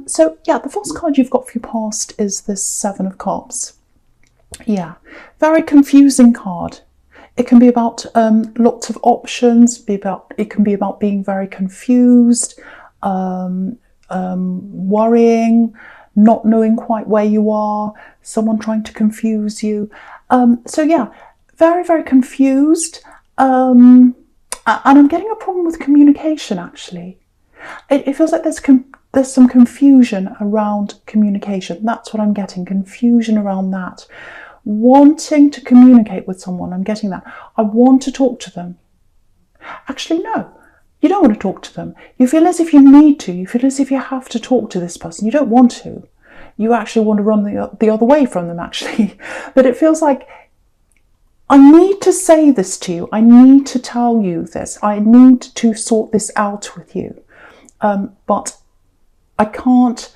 So yeah, the first card you've got for your past is this Seven of Cups. Yeah, very confusing card. It can be about lots of options. It can be about being very confused, worrying, not knowing quite where you are, someone trying to confuse you. So yeah, very, very confused. And I'm getting a problem with communication, actually. It feels like there's some confusion around communication. That's what I'm getting, confusion around that. Wanting to communicate with someone, I'm getting that. I want to talk to them. Actually, no, you don't want to talk to them. You feel as if you need to. You feel as if you have to talk to this person. You don't want to. You actually want to run the other way from them, actually. But it feels like, I need to say this to you. I need to tell you this. I need to sort this out with you. But I can't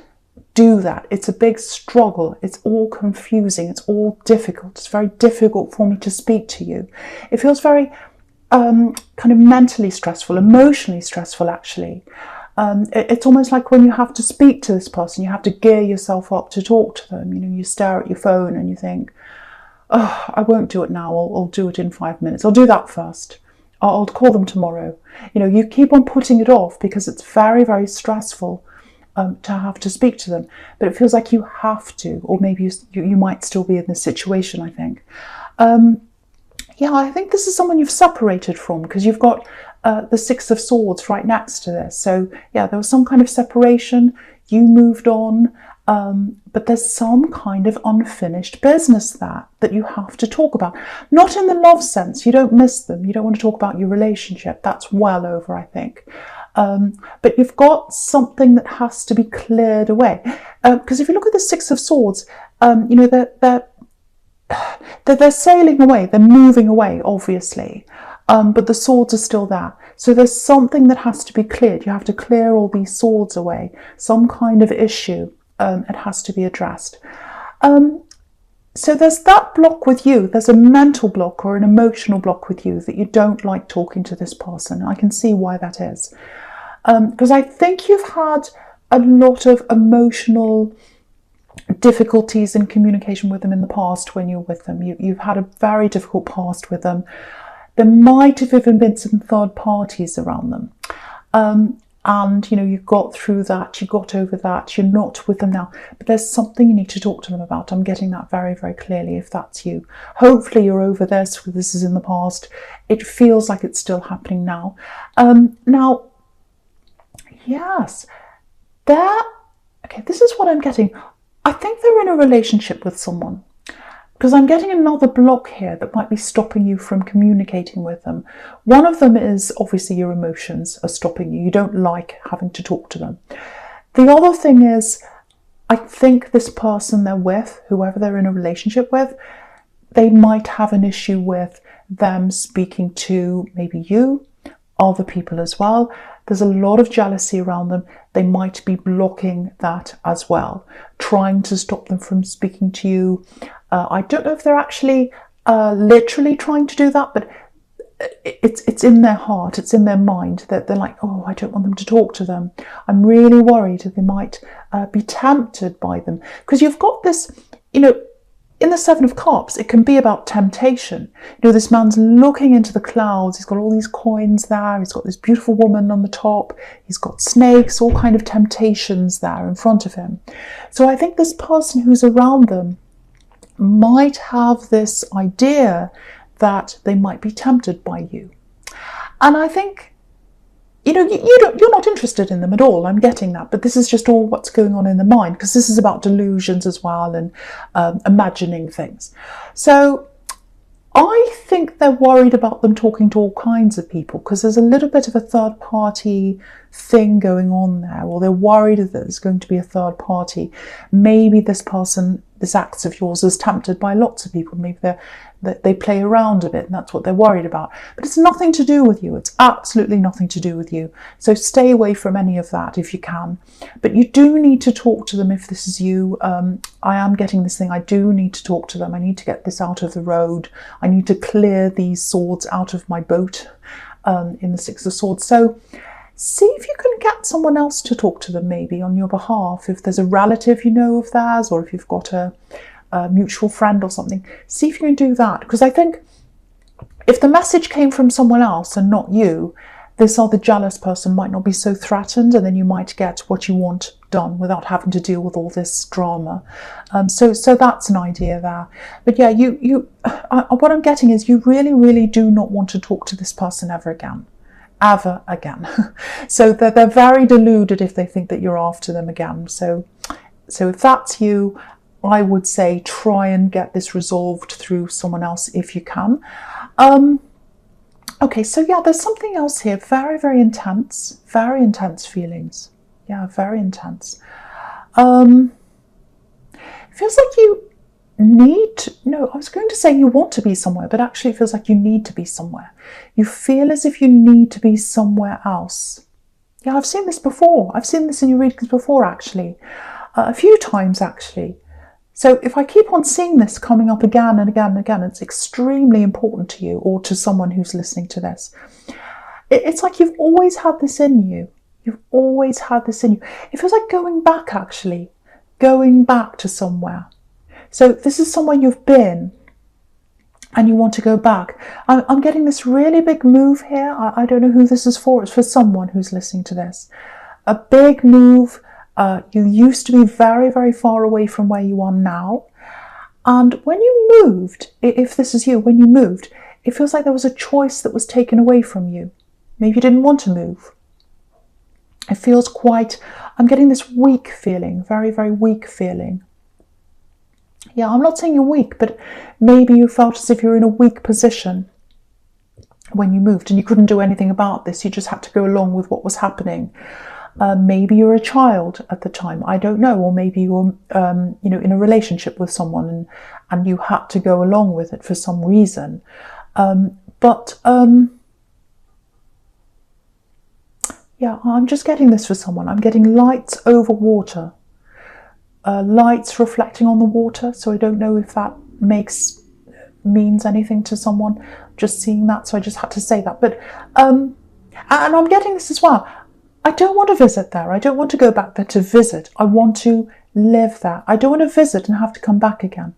do that. It's a big struggle. It's all confusing. It's all difficult. It's very difficult for me to speak to you. It feels very kind of mentally stressful, emotionally stressful, actually. It's almost like when you have to speak to this person, you have to gear yourself up to talk to them. You know, you stare at your phone and you think, oh, I won't do it now. I'll do it in 5 minutes. I'll do that first. I'll call them tomorrow. You know, you keep on putting it off because it's very, very stressful to have to speak to them. But it feels like you have to, or maybe you might still be in this situation, I think. Yeah, I think this is someone you've separated from, because you've got the Six of Swords right next to this. So yeah, there was some kind of separation. You moved on. But there's some kind of unfinished business that you have to talk about. Not in the love sense. You don't miss them. You don't want to talk about your relationship. That's well over, I think. But you've got something that has to be cleared away. Because if you look at the Six of Swords, you know, they're sailing away. They're moving away, obviously. But the swords are still there. So there's something that has to be cleared. You have to clear all these swords away. Some kind of issue. It has to be addressed. So there's that block with you. There's a mental block or an emotional block with you that you don't like talking to this person. I can see why that is. Because I think you've had a lot of emotional difficulties in communication with them in the past when you're with them. You've had a very difficult past with them. There might have even been some third parties around them. And, you know, you got through that, you got over that, you're not with them now. But there's something you need to talk to them about. I'm getting that very, very clearly if that's you. Hopefully you're over this, this is in the past. It feels like it's still happening now. Now, yes, okay, this is what I'm getting. I think they're in a relationship with someone. Because I'm getting another block here that might be stopping you from communicating with them. One of them is obviously your emotions are stopping you. You don't like having to talk to them. The other thing is, I think this person they're with, whoever they're in a relationship with, they might have an issue with them speaking to maybe you, other people as well. There's a lot of jealousy around them. They might be blocking that as well, trying to stop them from speaking to you. I don't know if they're actually literally trying to do that, but it's in their heart, it's in their mind that they're like, oh, I don't want them to talk to them. I'm really worried that they might be tempted by them. Because you've got this, you know, in the Seven of Cups, it can be about temptation. You know, this man's looking into the clouds. He's got all these coins there. He's got this beautiful woman on the top. He's got snakes, all kind of temptations there in front of him. So I think this person who's around them might have this idea that they might be tempted by you. And I think, you know, you're not interested in them at all. I'm getting that. But this is just all what's going on in the mind, because this is about delusions as well and imagining things. So I think they're worried about them talking to all kinds of people, because there's a little bit of a third party thing going on there, or they're worried that there's going to be a third party. Maybe this person, this act of yours is tempted by lots of people. Maybe they play around a bit and that's what they're worried about. But it's nothing to do with you. It's absolutely nothing to do with you. So stay away from any of that if you can. But you do need to talk to them if this is you. I am getting this thing. I do need to talk to them. I need to get this out of the road. I need to clear these swords out of my boat in the Six of Swords. So see if you can get someone else to talk to them maybe on your behalf. If there's a relative you know of theirs, or if you've got a mutual friend or something, see if you can do that. Because I think if the message came from someone else and not you, this other jealous person might not be so threatened, and then you might get what you want done without having to deal with all this drama. So that's an idea there. But yeah, what I'm getting is you really, really do not want to talk to this person ever again. Ever again. So they're very deluded if they think that you're after them again. So if that's you, I would say try and get this resolved through someone else if you can. Okay, so yeah, there's something else here. Very, very intense feelings. Yeah, very intense. It feels like you no, I was going to say you want to be somewhere, but actually it feels like you need to be somewhere. You feel as if you need to be somewhere else. Yeah, I've seen this before. I've seen this in your readings before, actually. A few times, actually. So if I keep on seeing this coming up again and again and again, it's extremely important to you or to someone who's listening to this. It's like you've always had this in you. You've always had this in you. It feels like going back, actually. Going back to somewhere. So this is somewhere you've been and you want to go back. I'm getting this really big move here. I don't know who this is for. It's for someone who's listening to this. A big move. You used to be very, very far away from where you are now. And when you moved, if this is you, when you moved, it feels like there was a choice that was taken away from you. Maybe you didn't want to move. It feels quite, I'm getting this weak feeling, very, very weak feeling. Yeah, I'm not saying you're weak, but maybe you felt as if you were in a weak position when you moved and you couldn't do anything about this. You just had to go along with what was happening. Maybe you were a child at the time, I don't know, or maybe you were, in a relationship with someone and you had to go along with it for some reason. Yeah, I'm just getting this for someone. I'm getting lights over water, lights reflecting on the water. So I don't know if that means anything to someone. Just seeing that, so I just had to say that. But and I'm getting this as well. I don't want to visit there. I don't want to go back there to visit. I want to live there. I don't want to visit and have to come back again.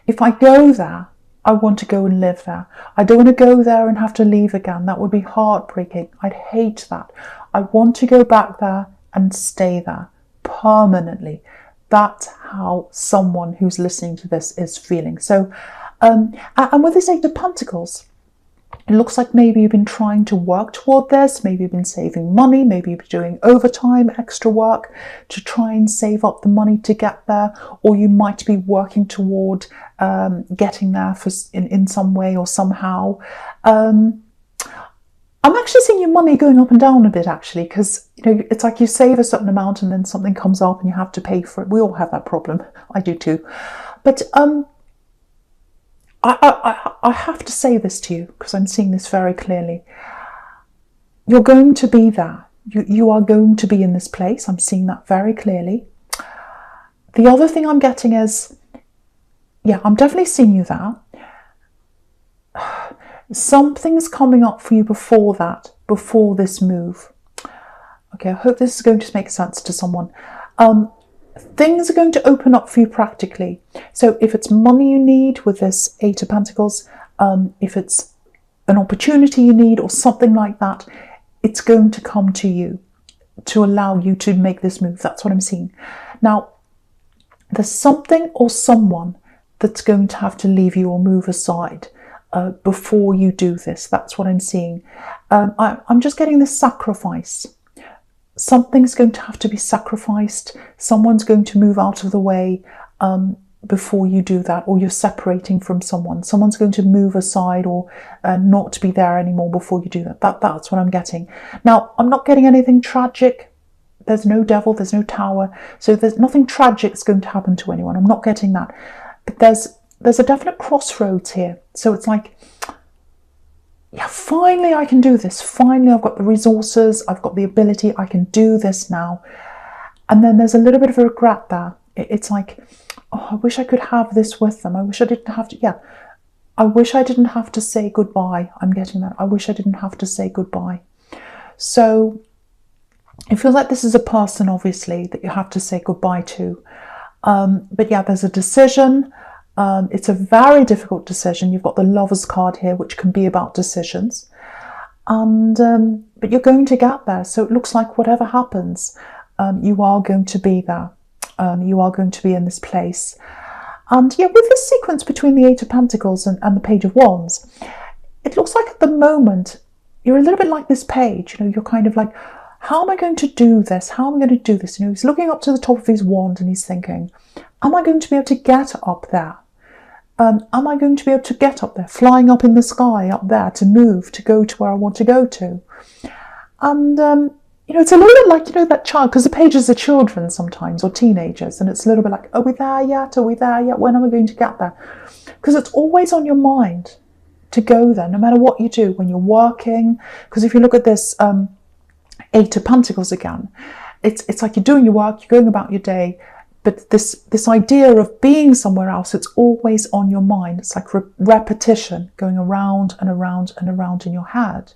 If I go there, I want to go and live there. I don't want to go there and have to leave again. That would be heartbreaking. I'd hate that. I want to go back there and stay there permanently. That's how someone who's listening to this is feeling. So, and with this Eight of Pentacles, it looks like maybe you've been trying to work toward this. Maybe you've been saving money. Maybe you've been doing overtime, extra work to try and save up the money to get there. Or you might be working toward getting there in some way or somehow. I'm actually seeing your money going up and down a bit, actually, because it's like you save a certain amount and then something comes up and you have to pay for it. We all have that problem. I do too. But I have to say this to you because I'm seeing this very clearly. You're going to be there. You are going to be in this place. I'm seeing that very clearly. The other thing I'm getting is, yeah, I'm definitely seeing you there. Something's coming up for you before that, before this move. Okay, I hope this is going to make sense to someone. Things are going to open up for you practically. So if it's money you need with this Eight of Pentacles, if it's an opportunity you need or something like that, it's going to come to you to allow you to make this move. That's what I'm seeing. Now, there's something or someone that's going to have to leave you or move aside before you do this. That's what I'm seeing. I'm just getting this sacrifice. Something's going to have to be sacrificed. Someone's going to move out of the way before you do that, or you're separating from someone. Someone's going to move aside or not be there anymore before you do that. That's what I'm getting. Now, I'm not getting anything tragic. There's no devil, there's no tower. So there's nothing tragic that's going to happen to anyone. I'm not getting that. But there's a definite crossroads here. So it's like, yeah, finally I can do this. Finally, I've got the resources. I've got the ability. I can do this now. And then there's a little bit of a regret there. It's like, oh, I wish I could have this with them. I wish I didn't have to, yeah. I wish I didn't have to say goodbye. I'm getting that. I wish I didn't have to say goodbye. So It feels like this is a person, obviously, that you have to say goodbye to. But yeah, there's a decision. It's a very difficult decision. You've got the Lovers card here, which can be about decisions. And but you're going to get there. So it looks like whatever happens, you are going to be there. You are going to be in this place. And yeah, with this sequence between the Eight of Pentacles and the Page of Wands, it looks like at the moment, you're a little bit like this page. You're kind of like, how am I going to do this? How am I going to do this? He's looking up to the top of his wand and he's thinking, am I going to be able to get up there? Am I going to be able to get up there, flying up in the sky up there, to move, to go to where I want to go to? And, it's a little bit like, that child, because the pages are children sometimes, or teenagers, and it's a little bit like, are we there yet? Are we there yet? When am I going to get there? Because it's always on your mind to go there, no matter what you do, when you're working. Because if you look at this Eight of Pentacles again, it's like you're doing your work, you're going about your day, but this idea of being somewhere else, it's always on your mind. It's like repetition, going around and around and around in your head.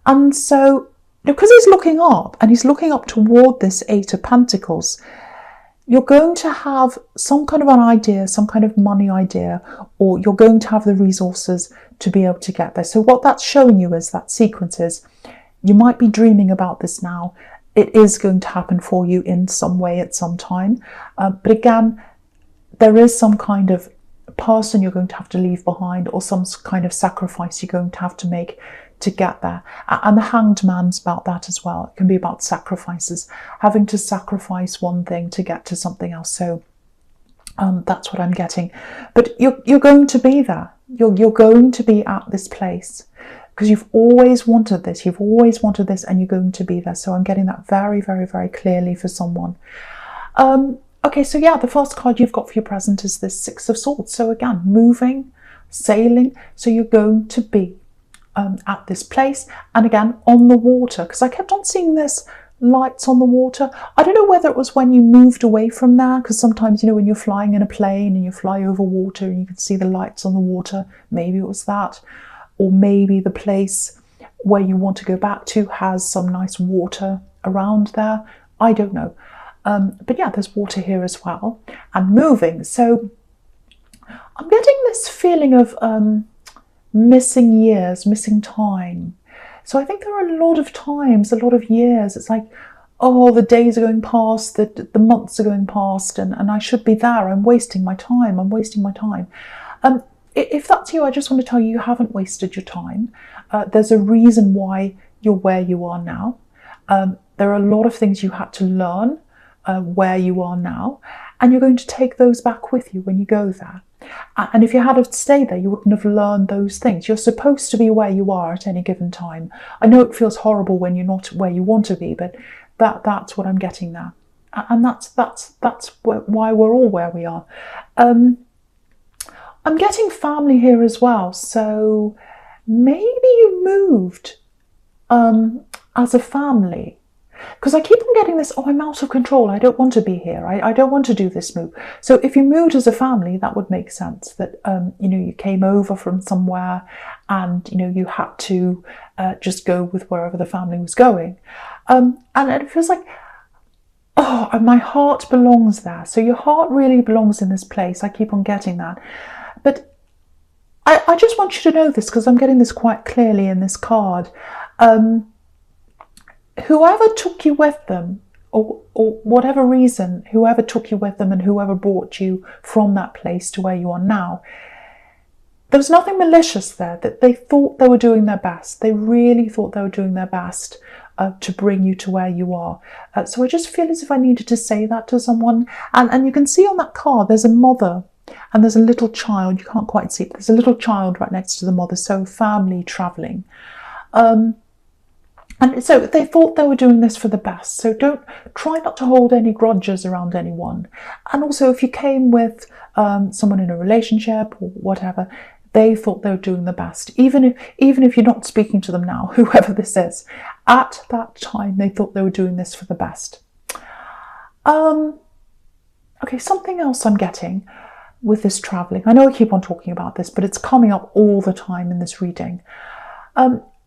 And so, because he's looking up, and he's looking up toward this Eight of Pentacles, you're going to have some kind of an idea, some kind of money idea, or you're going to have the resources to be able to get there. So what that's showing you is that sequence is, you might be dreaming about this now. It is going to happen for you in some way at some time. But again, there is some kind of person you're going to have to leave behind, or some kind of sacrifice you're going to have to make to get there. And the Hanged Man's about that as well. It can be about sacrifices, having to sacrifice one thing to get to something else. So that's what I'm getting. But you're going to be there. You're going to be at this place, because you've always wanted this. You've always wanted this, and you're going to be there. So I'm getting that very, very, very clearly for someone. Okay, so yeah, the first card you've got for your present is this Six of Swords. So again, moving, sailing. So you're going to be at this place, and again on the water, because I kept on seeing this lights on the water. I don't know whether it was when you moved away from there, because sometimes, when you're flying in a plane and you fly over water and you can see the lights on the water, maybe it was that, or maybe the place where you want to go back to has some nice water around there. I don't know, but yeah, there's water here as well, and moving. So I'm getting this feeling of missing years, missing time. So I think there are a lot of times, a lot of years, it's like, oh, the days are going past, the months are going past, and I should be there. I'm wasting my time. If that's you, I just want to tell you, you haven't wasted your time. There's a reason why you're where you are now. There are a lot of things you had to learn where you are now, and you're going to take those back with you when you go there. And if you had to stay there, you wouldn't have learned those things. You're supposed to be where you are at any given time. I know it feels horrible when you're not where you want to be, but that's what I'm getting there. And that's why we're all where we are. I'm getting family here as well. So maybe you moved as a family. Because I keep on getting this, oh, I'm out of control. I don't want to be here. I don't want to do this move. So if you moved as a family, that would make sense. That, you came over from somewhere and, you had to just go with wherever the family was going. And it feels like, oh, my heart belongs there. So your heart really belongs in this place. I keep on getting that. But I just want you to know this, because I'm getting this quite clearly in this card. Whoever took you with them, or whatever reason, whoever took you with them and whoever brought you from that place to where you are now, there was nothing malicious there. That they thought they were doing their best. They really thought they were doing their best to bring you to where you are. So I just feel as if I needed to say that to someone. And you can see on that card, there's a mother and there's a little child. You can't quite see it. There's a little child right next to the mother. So family traveling. And so they thought they were doing this for the best. So don't try not to hold any grudges around anyone. And also, if you came with someone in a relationship or whatever, they thought they were doing the best. Even if you're not speaking to them now, whoever this is, at that time they thought they were doing this for the best. Okay, something else I'm getting with this traveling. I know I keep on talking about this, but it's coming up all the time in this reading.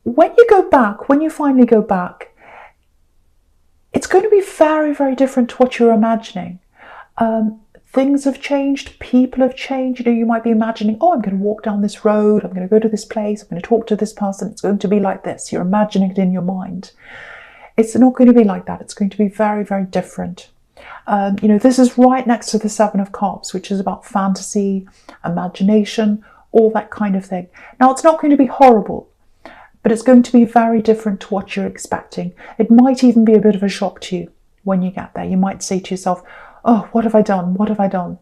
When you go back, when you finally go back, it's going to be very, very different to what you're imagining. Things have changed, people have changed. You might be imagining, oh, I'm going to walk down this road, I'm going to go to this place, I'm going to talk to this person, it's going to be like this. You're imagining it in your mind. It's not going to be like that. It's going to be very, very different. This is right next to the Seven of Cups, which is about fantasy, imagination, all that kind of thing. Now, it's not going to be horrible, but it's going to be very different to what you're expecting. It might even be a bit of a shock to you when you get there. You might say to yourself, oh, what have I done? What have I done?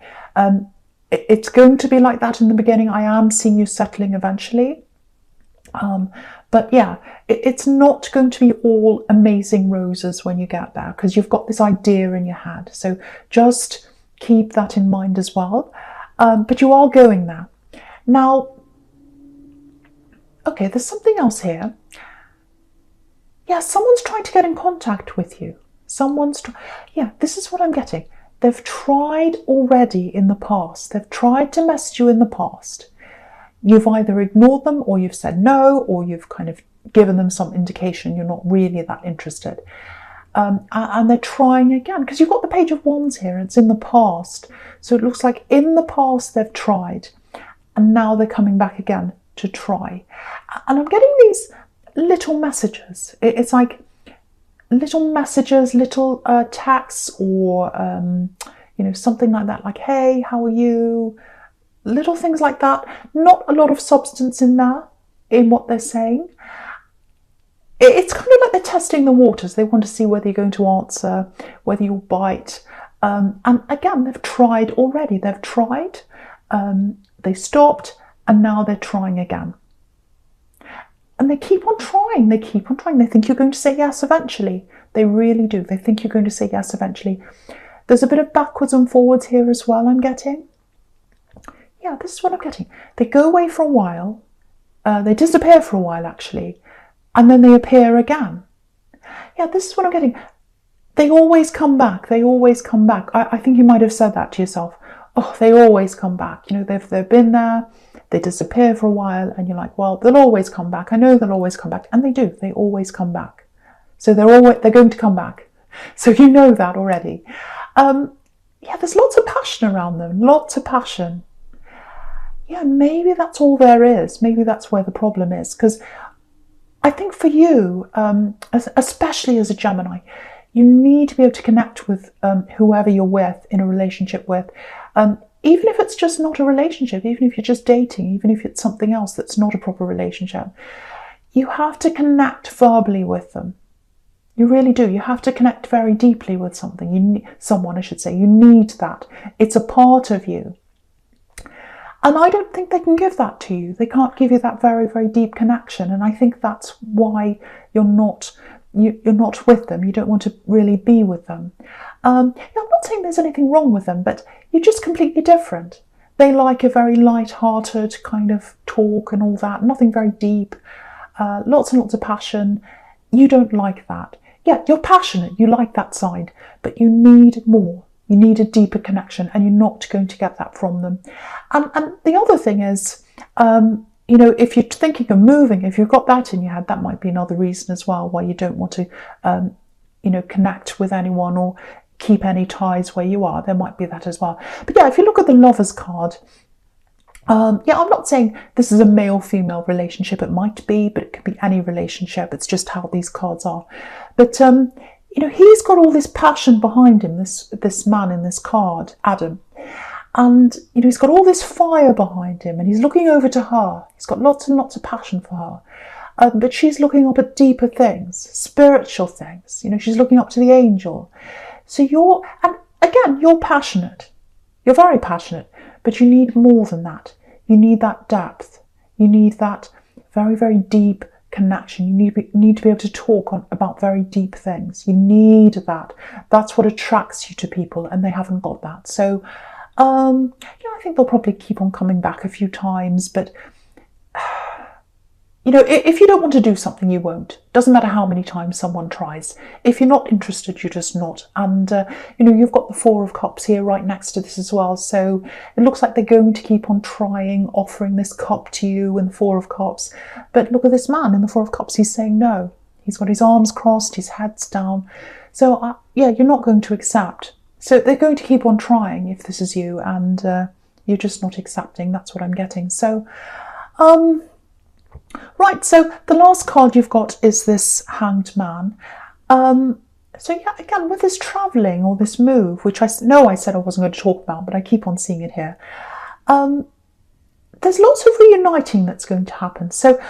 It's going to be like that in the beginning. I am seeing you settling eventually. But yeah, it's not going to be all amazing roses when you get there, because you've got this idea in your head. So just keep that in mind as well. But you are going there. Now, okay, there's something else here. Yeah, someone's trying to get in contact with you. Yeah, this is what I'm getting. They've tried already in the past. They've tried to message you in the past. You've either ignored them, or you've said no, or you've kind of given them some indication you're not really that interested. And they're trying again, because you've got the Page of Wands here, and it's in the past. So it looks like in the past they've tried, and now they're coming back again to try. And I'm getting these little messages. It's like little messages, little texts, or something like that, like, hey, how are you? Little things like that. Not a lot of substance in there, in what they're saying. It's kind of like they're testing the waters. They want to see whether you're going to answer, whether you'll bite. And again, they've tried already. They've tried, they stopped, and now they're trying again. And they keep on trying, they keep on trying. They think you're going to say yes eventually. They really do. They think you're going to say yes eventually. There's a bit of backwards and forwards here as well, I'm getting. Yeah, this is what I'm getting. They go away for a while. They disappear for a while, actually. And then they appear again. Yeah, this is what I'm getting. They always come back. They always come back. I think you might have said that to yourself. Oh, they always come back. They've been there. They disappear for a while, and you're like, well, they'll always come back. I know they'll always come back. And they do. They always come back. So they're going to come back. So you know that already. Yeah, there's lots of passion around them. Lots of passion. Yeah, maybe that's all there is. Maybe that's where the problem is. Because I think for you, especially as a Gemini, you need to be able to connect with whoever you're with, in a relationship with. Even if it's just not a relationship, even if you're just dating, even if it's something else that's not a proper relationship, you have to connect verbally with them. You really do. You have to connect very deeply with someone, I should say. You need that. It's a part of you. And I don't think they can give that to you. They can't give you that very, very deep connection. And I think that's why you're not with them. You don't want to really be with them. I'm not saying there's anything wrong with them, but you're just completely different. They like a very light-hearted kind of talk and all that. Nothing very deep. Lots and lots of passion. You don't like that. Yeah, you're passionate. You like that side, but you need more. You need a deeper connection, and you're not going to get that from them. And the other thing is, if you're thinking of moving, if you've got that in your head, that might be another reason as well why you don't want to, connect with anyone or keep any ties where you are. There might be that as well. But yeah, if you look at the Lovers card, I'm not saying this is a male-female relationship. It might be, but it could be any relationship. It's just how these cards are. But he's got all this passion behind him, this man in this card, Adam. And, he's got all this fire behind him, and he's looking over to her. He's got lots and lots of passion for her. But she's looking up at deeper things, spiritual things. She's looking up to the angel. So you're passionate. You're very passionate, but you need more than that. You need that depth. You need that very, very deep connection. You need to be able to talk about very deep things. You need that. That's what attracts you to people, and they haven't got that. So, I think they'll probably keep on coming back a few times, but if you don't want to do something, you won't. Doesn't matter how many times someone tries. If you're not interested, you're just not. And, you've got the Four of Cups here right next to this as well. So it looks like they're going to keep on trying, offering this cup to you and the Four of Cups. But look at this man in the Four of Cups. He's saying no. He's got his arms crossed, his head's down. So yeah, you're not going to accept. So they're going to keep on trying if this is you, and you're just not accepting. That's what I'm getting. So, right, so the last card you've got is this Hanged Man. So yeah, again, with this travelling or this move, which I know I said I wasn't going to talk about, but I keep on seeing it here. There's lots of reuniting that's going to happen. So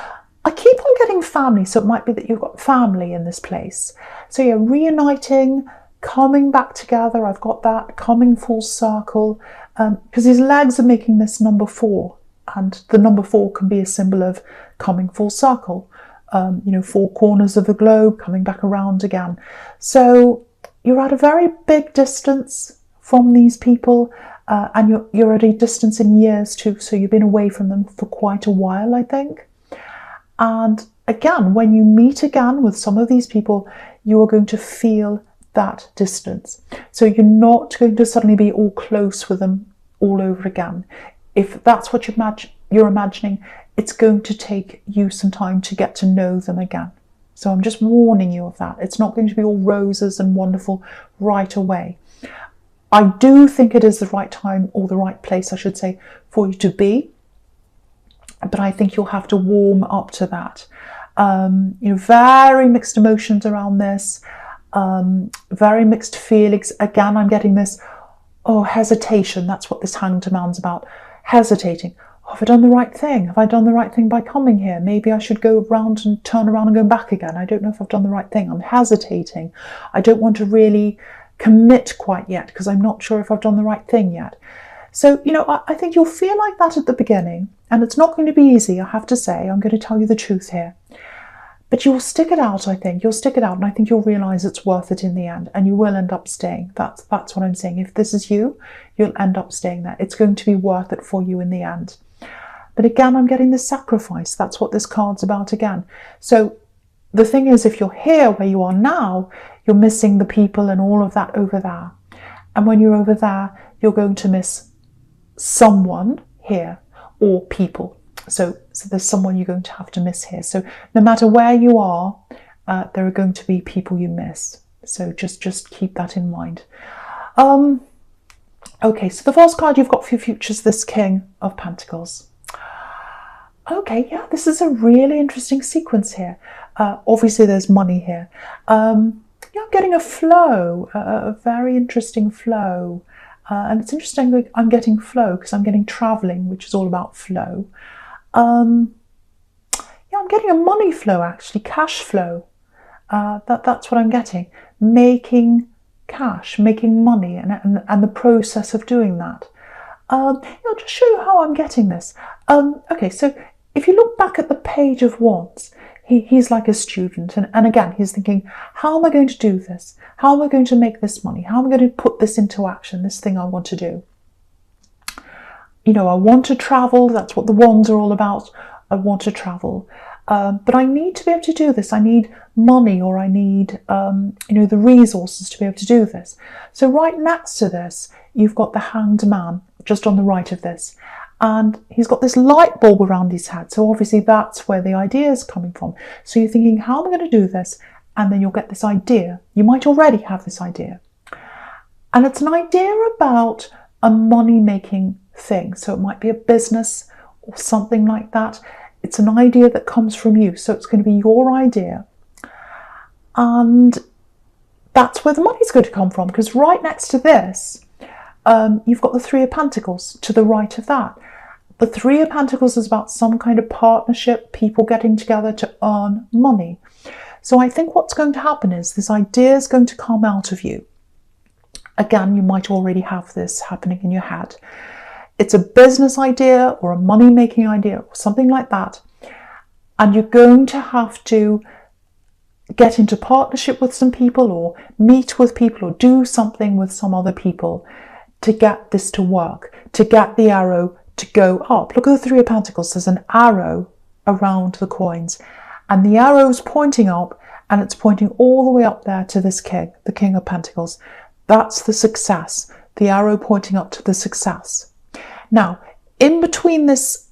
I keep on getting family, so it might be that you've got family in this place. So yeah, reuniting, coming back together, I've got that, coming full circle, because his legs are making this number 4, and the number 4 can be a symbol of coming full circle, 4 corners of the globe, coming back around again. So you're at a very big distance from these people, and you're at a distance in years too, so you've been away from them for quite a while, I think. And again, when you meet again with some of these people, you are going to feel that distance. So you're not going to suddenly be all close with them all over again. If that's what you're imagining, it's going to take you some time to get to know them again. So I'm just warning you of that. It's not going to be all roses and wonderful right away. I do think it is the right time, or the right place, I should say, for you to be. But I think you'll have to warm up to that. Very mixed emotions around this. Very mixed feelings. Again, I'm getting this, hesitation. That's what this Hanged Man's about. Hesitating. Have I done the right thing? Have I done the right thing by coming here? Maybe I should go around and turn around and go back again. I don't know if I've done the right thing. I'm hesitating. I don't want to really commit quite yet because I'm not sure if I've done the right thing yet. So, I think you'll feel like that at the beginning, and it's not going to be easy, I have to say. I'm going to tell you the truth here. But you'll stick it out, I think. You'll stick it out, and I think you'll realise it's worth it in the end, and you will end up staying. That's what I'm saying. If this is you, you'll end up staying there. It's going to be worth it for you in the end. But again, I'm getting the sacrifice. That's what this card's about again. So the thing is, if you're here where you are now, you're missing the people and all of that over there. And when you're over there, you're going to miss someone here, or people. So there's someone you're going to have to miss here. So no matter where you are, there are going to be people you miss. So just keep that in mind. Okay, so the first card you've got for your future is this King of Pentacles. Okay, yeah, this is a really interesting sequence here. Obviously, there's money here. Yeah, I'm getting a flow, a very interesting flow. And it's interesting I'm getting flow because I'm getting travelling, which is all about flow. I'm getting a money flow, actually, cash flow. That's what I'm getting. Making cash, making money, and the process of doing that. I'll just show you how I'm getting this. Okay, so if you look back at the Page of Wands, he's like a student, and again, he's thinking, how am I going to do this? How am I going to make this money? How am I going to put this into action, this thing I want to do? I want to travel. That's what the wands are all about. I want to travel. But I need to be able to do this. I need money, or I need, the resources to be able to do this. So right next to this, you've got the Hanged Man, just on the right of this. And he's got this light bulb around his head. So obviously that's where the idea is coming from. So you're thinking, how am I going to do this? And then you'll get this idea. You might already have this idea. And it's an idea about a money-making thing. So it might be a business or something like that. It's an idea that comes from you. So it's going to be your idea. And that's where the money's going to come from. Because right next to this, you've got the Three of Pentacles to the right of that. The Three of Pentacles is about some kind of partnership, people getting together to earn money. So I think what's going to happen is this idea is going to come out of you. Again, you might already have this happening in your head. It's a business idea or a money-making idea or something like that. And you're going to have to get into partnership with some people, or meet with people, or do something with some other people to get this to work, to get the arrow to go up. Look at the Three of Pentacles. There's an arrow around the coins, and the arrow's pointing up, and it's pointing all the way up there to this king, the King of Pentacles. That's the success. The arrow pointing up to the success. Now, in between this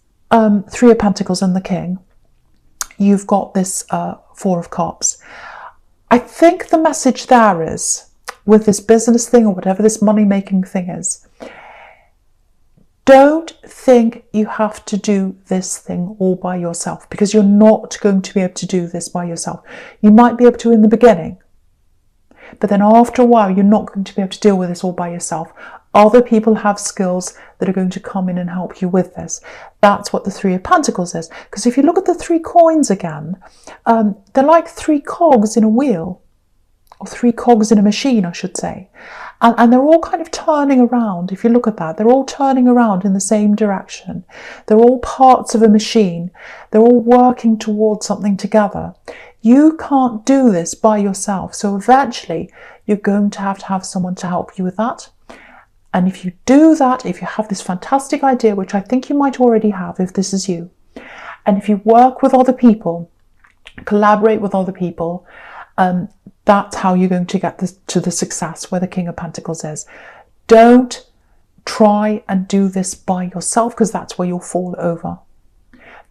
Three of Pentacles and the King, you've got this Four of Cups. I think the message there is, with this business thing or whatever this money-making thing is, don't think you have to do this thing all by yourself, because you're not going to be able to do this by yourself. You might be able to in the beginning, but then after a while, you're not going to be able to deal with this all by yourself. Other people have skills that are going to come in and help you with this. That's what the Three of Pentacles is. Because if you look at the 3 coins again, they're like 3 cogs in a wheel, or 3 cogs in a machine, I should say. And they're all kind of turning around. If you look at that, they're all turning around in the same direction. They're all parts of a machine. They're all working towards something together. You can't do this by yourself. So eventually you're going to have someone to help you with that. And if you do that, if you have this fantastic idea, which I think you might already have if this is you, and if you work with other people, collaborate with other people, that's how you're going to get to the success where the King of Pentacles is. Don't try and do this by yourself, because that's where you'll fall over.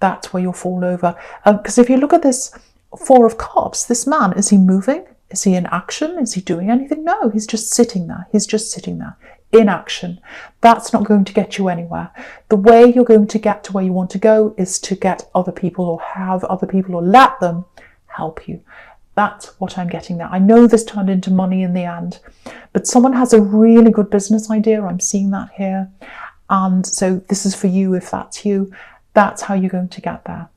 That's where you'll fall over. Because if you look at this 4 of Cups, this man, is he moving? Is he in action? Is he doing anything? No, he's just sitting there. He's just sitting there in action. That's not going to get you anywhere. The way you're going to get to where you want to go is to get other people, or have other people, or let them help you. That's what I'm getting there. I know this turned into money in the end, but someone has a really good business idea. I'm seeing that here. And so this is for you if that's you. That's how you're going to get there.